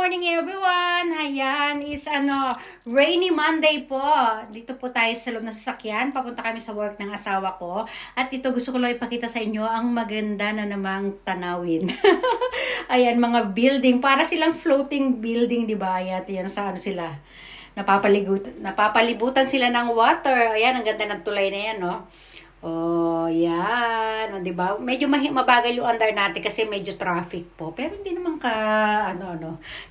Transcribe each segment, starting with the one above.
morning everyone! Ayan, is rainy Monday po. Dito po tayo sa loob ng sasakyan. Papunta kami sa work ng asawa ko. At dito gusto ko lang ipakita sa inyo ang maganda na namang tanawin. Ayan, mga building. Para silang floating building, di ba? Ayan, sa sila. Napapalibutan sila ng water. Ayan, ang ganda ng tulay na yan, no? Oh, yan. O, diba? Medyo mabagal yung andar natin kasi medyo traffic po. Pero hindi naman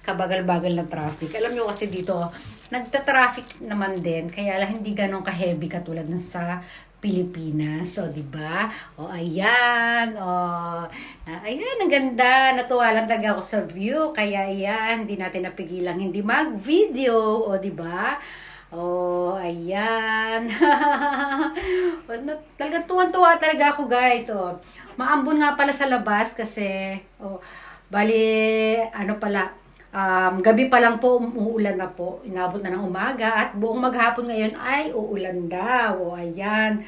kabagal-bagal na traffic. Alam nyo kasi dito, nagta-traffic naman din. Kaya lang hindi ganun ka-heavy katulad ng sa Pilipinas. So, diba? O, ayan. O, ayan, ang ganda. Natuwa lang talaga ako sa view. Kaya, ayan, hindi natin napigilang hindi mag-video. O, diba? Oh, ayan. Talagang tuwan-tuwa talaga ako, guys. Oh, maambon nga pala sa labas kasi bali gabi pa lang po umuulan na po. Inabot na ng umaga at buong maghapon ngayon ay uulan daw. Oh, ayan.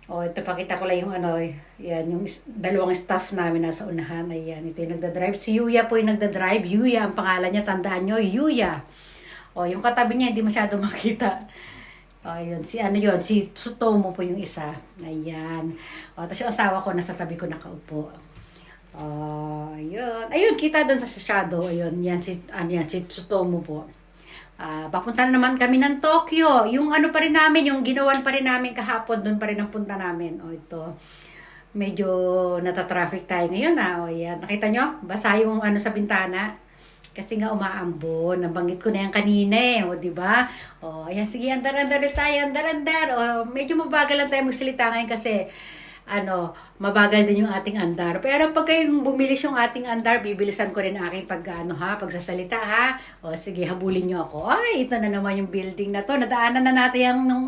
Ito pakita ko lang yung yan, yung dalawang staff namin nasa unahan. Ayan, ito yung nagda-drive. Si Yuya po yung nagda-drive. Yuya ang pangalan niya, tandaan nyo, Yuya. Yung katabi niya, hindi masyado makita. Yun, si Tsutomu po yung isa. Ayan. Tapos yung asawa ko, nasa tabi ko nakaupo. Ayun. Ayun, kita doon sa shadow. Ayun, yan si Tsutomu po. Papunta na naman kami ng Tokyo. Yung pa rin namin, yung ginawan pa rin namin kahapon, doon pa rin ang punta namin. Ito. Medyo natatraffic tayo ngayon. Ayan. Nakita nyo? Basa yung sa bintana. Kasi nga umaambon, nabanggit ko na yan kanina di ba? Ayan, sige, andar-andar tayo, andar-andar. Medyo mabagal lang tayo magsalita ngayon kasi, mabagal din yung ating andar. Pero pag kayong bumilis yung ating andar, bibilisan ko rin aking pagsasalita, ha? Sige, habulin nyo ako. Ay, ito na naman yung building na to. Nadaanan na natin yung,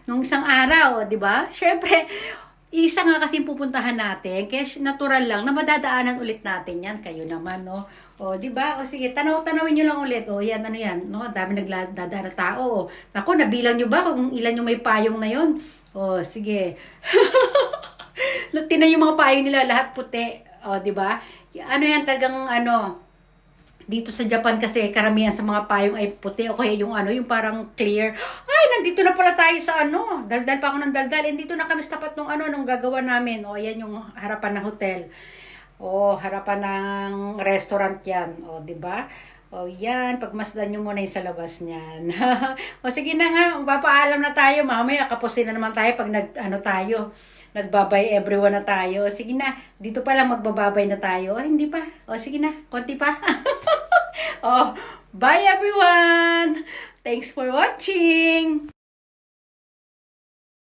nung isang araw, di ba? Syempre, isa nga kasi pupuntahan natin, kaya natural lang na madadaanan ulit natin yan. Kayo naman, no? Di ba? Sige, tanawin nyo lang ulit. Yan, yan, no? Dami nagdadaan na tao. Naku, nabilang nyo ba kung ilan yung may payong na yun? Sige. Tinan yung mga payong nila, lahat puti. Di ba? Yan talagang, dito sa Japan kasi karamihan sa mga payong ay puti o kaya yung yung parang clear. Ay, nandito na pala tayo sa daldal pa ako ng daldal. And dito na kami sa tapat nung gagawa namin. Yan yung harapan ng hotel. Harapan ng restaurant yan. Di ba? Yan. Pagmasdan nyo muna yung sa labas niyan. Sige na nga. Papaalam na tayo. Mamaya kapusin na naman tayo pag tayo. Nagbabay everyone na tayo. Sige na. Dito pa lang magbababay na tayo. Hindi pa. Sige na. Konti pa. Bye everyone. Thanks for watching.